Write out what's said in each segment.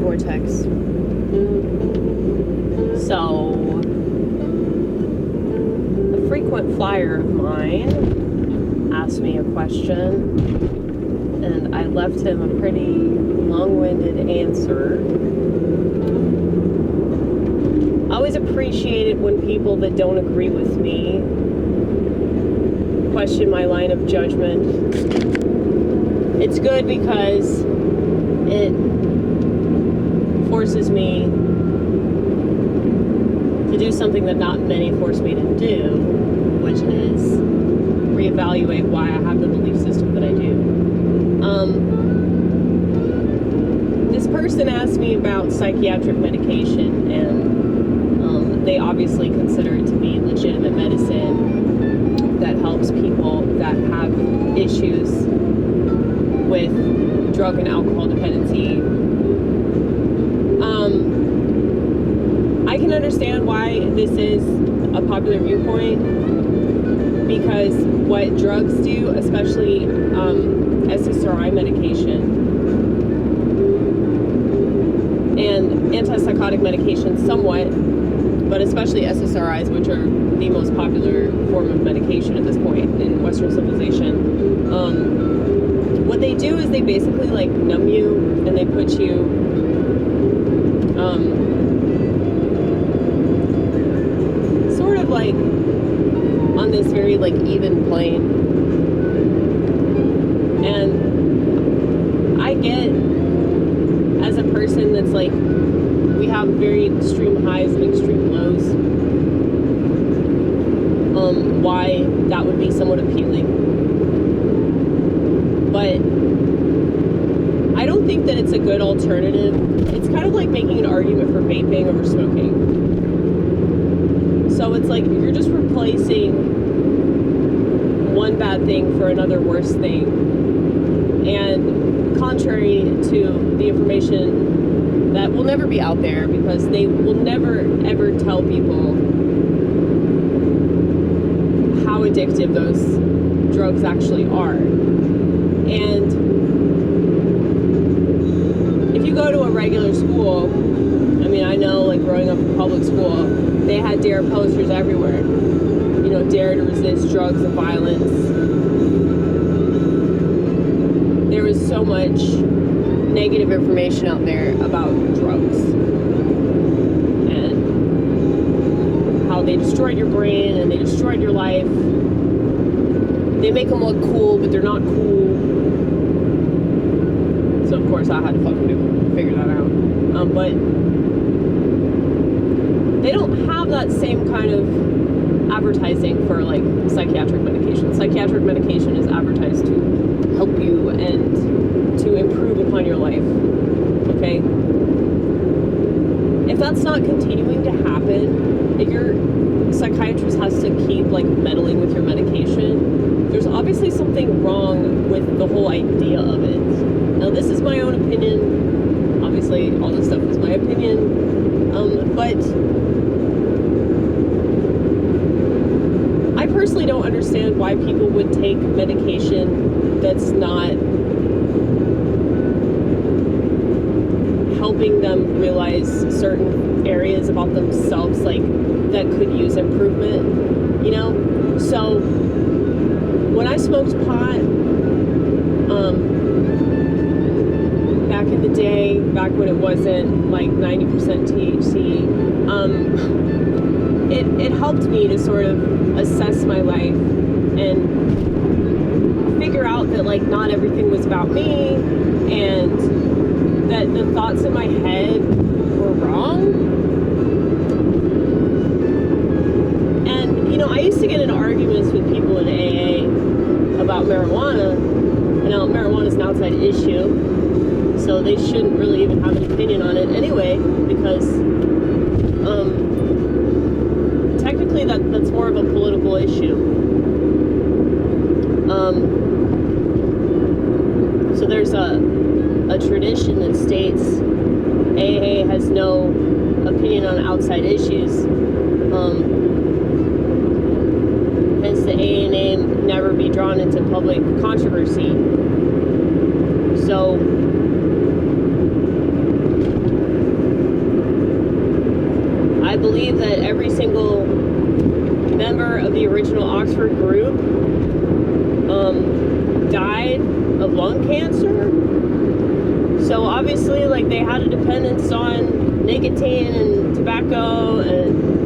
vortex. So, a frequent flyer of mine asked me a question, and I left him a pretty long-winded answer. I always appreciate it when people that don't agree with me question my line of judgment. It's good because it forces me to do something that not many force me to do, which is reevaluate why I have the belief system that I do. This person asked me about psychiatric medication, and they obviously consider it to be legitimate medicine that helps people that have issues with drug and alcohol dependency. I can understand why this is a popular viewpoint, because what drugs do, especially SSRI medication and antipsychotic medication somewhat, but especially SSRIs, which are the most popular form of medication at this point in Western civilization. What they do is they basically like numb you, and they put you sort of like on this very like even plane. And I get, as a person that's like, we have very extreme highs and extreme lows, why that would be somewhat appealing. But I don't think that it's a good alternative. It's kind of like making an argument for vaping over smoking. So it's like you're just replacing one bad thing for another worse thing. And contrary to the information that will never be out there, because they will never ever tell people how addictive those drugs actually are. And if you go to a regular school, I mean, I know, like, growing up in public school, they had DARE posters everywhere. You know, dare to resist drugs and violence. There was so much negative information out there about drugs and how they destroyed your brain and they destroyed your life. They make them look cool, but they're not cool. So of course I had to fucking figure that out. But they don't have that same kind of advertising for like psychiatric medication. Psychiatric medication is advertised to help you and to improve upon your life. Okay? If that's not continuing to happen, if your psychiatrist has to keep like meddling with your medication, there's obviously something wrong with the whole idea of it. Now, this is my own opinion. Obviously, all this stuff is my opinion. But I personally don't understand why people would take medication that's not helping them realize certain areas about themselves, like, that could use improvement, you know? So when I smoked pot, back in the day, back when it wasn't like 90% THC, it helped me to sort of assess my life and figure out that like not everything was about me, and that the thoughts in my head were wrong. And you know, I used to get in arguments with people in AA about marijuana. You know, marijuana is an outside issue, so they shouldn't really even have an opinion on it anyway, because technically that's more of a political issue. So there's a tradition that states AA has no opinion on outside issues. Hence the AA name, never be drawn into public controversy. So believe that every single member of the original Oxford group died of lung cancer. So obviously, like, they had a dependence on nicotine and tobacco, and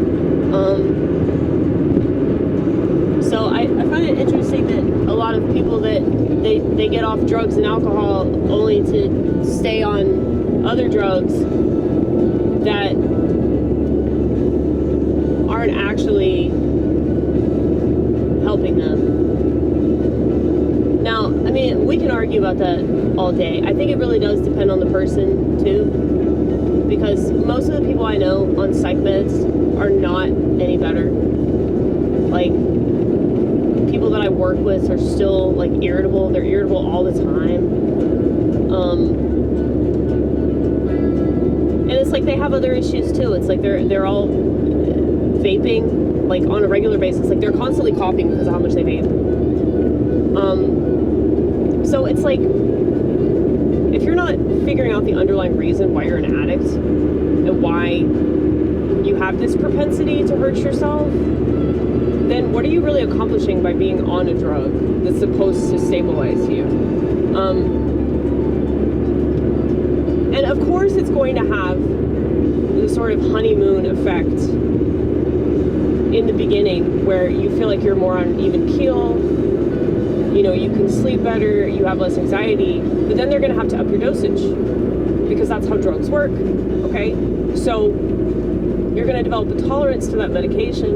so I find it interesting that a lot of people that they get off drugs and alcohol only to stay on other drugs that aren't actually helping them. Now, I mean, we can argue about that all day. I think it really does depend on the person, too. Because most of the people I know on psych meds are not any better. Like, people that I work with are still, like, irritable. They're irritable all the time. And it's like they have other issues, too. It's like they're all vaping, like, on a regular basis. Like, they're constantly coughing because of how much they vape. So it's like, if you're not figuring out the underlying reason why you're an addict and why you have this propensity to hurt yourself, then what are you really accomplishing by being on a drug that's supposed to stabilize you? And of course it's going to have the sort of honeymoon effect in the beginning where you feel like you're more on an even keel. You know, you can sleep better, you have less anxiety, but then they're going to have to up your dosage because that's how drugs work, okay? So you're going to develop a tolerance to that medication.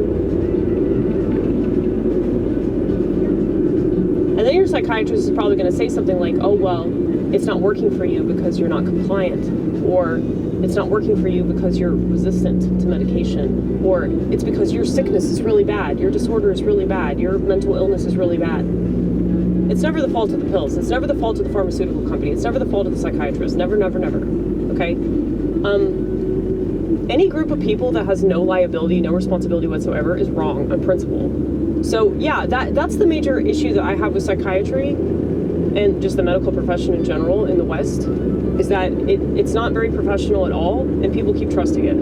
And then your psychiatrist is probably going to say something like, oh, well, it's not working for you because you're not compliant, or it's not working for you because you're resistant to medication, or it's because your sickness is really bad, your disorder is really bad, your mental illness is really bad. It's never the fault of the pills. It's never the fault of the pharmaceutical company. It's never the fault of the psychiatrist. Never, never, never. Okay? Any group of people that has no liability, no responsibility whatsoever is wrong on principle. So, yeah, that's the major issue that I have with psychiatry and just the medical profession in general in the West, is that it's not very professional at all, and people keep trusting it.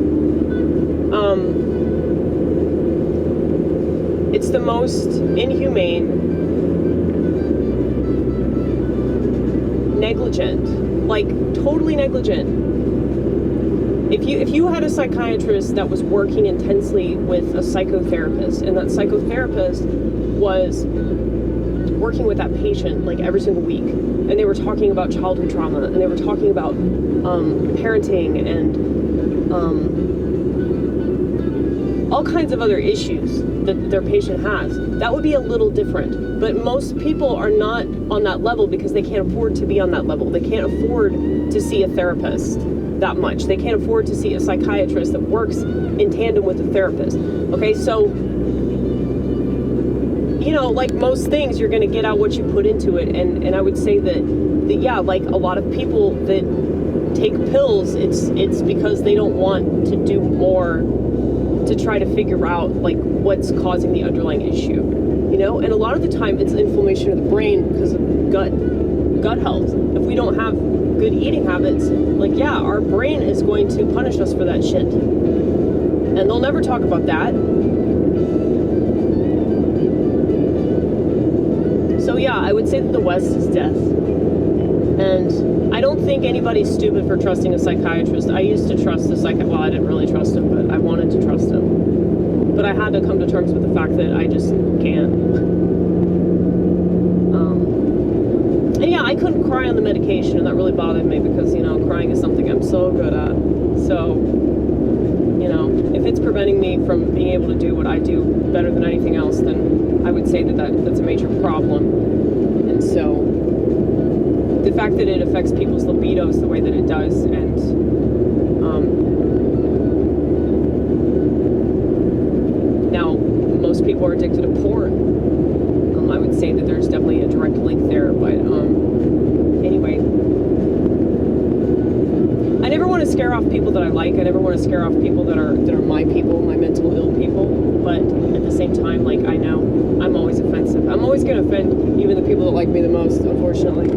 It's the most inhumane, negligent, like totally negligent. If you had a psychiatrist that was working intensely with a psychotherapist, and that psychotherapist was working with that patient like every single week, and they were talking about childhood trauma, and they were talking about parenting and all kinds of other issues that their patient has, that would be a little different. But most people are not on that level because they can't afford to be on that level. They can't afford to see a therapist that much. They can't afford to see a psychiatrist that works in tandem with a therapist. Okay, so, you know, like most things, you're going to get out what you put into it. And I would say that yeah, like a lot of people that take pills, it's because they don't want to do more to try to figure out like what's causing the underlying issue, you know. And a lot of the time it's inflammation of the brain because of gut health. If we don't have good eating habits, like, yeah, our brain is going to punish us for that shit, and they'll never talk about that. So yeah, I would say that the West is death. And I don't think anybody's stupid for trusting a psychiatrist. I used to trust well, I didn't really trust him, but I wanted to trust him. But I had to come to terms with the fact that I just can't. And yeah, I couldn't cry on the medication, and that really bothered me because, you know, crying is something I'm so good at. So, you know, if it's preventing me from being able to do what I do better than anything else, then I would say that's a major problem. And so the fact that it affects people's libidos the way that it does, and now most people are addicted to porn. I would say that there's definitely a direct link there, but anyway, I never want to scare off people that I like. I never want to scare off people that are my people, my mental ill people. But at the same time, like, I know I'm always offensive. I'm always going to offend even the people that like me the most, unfortunately.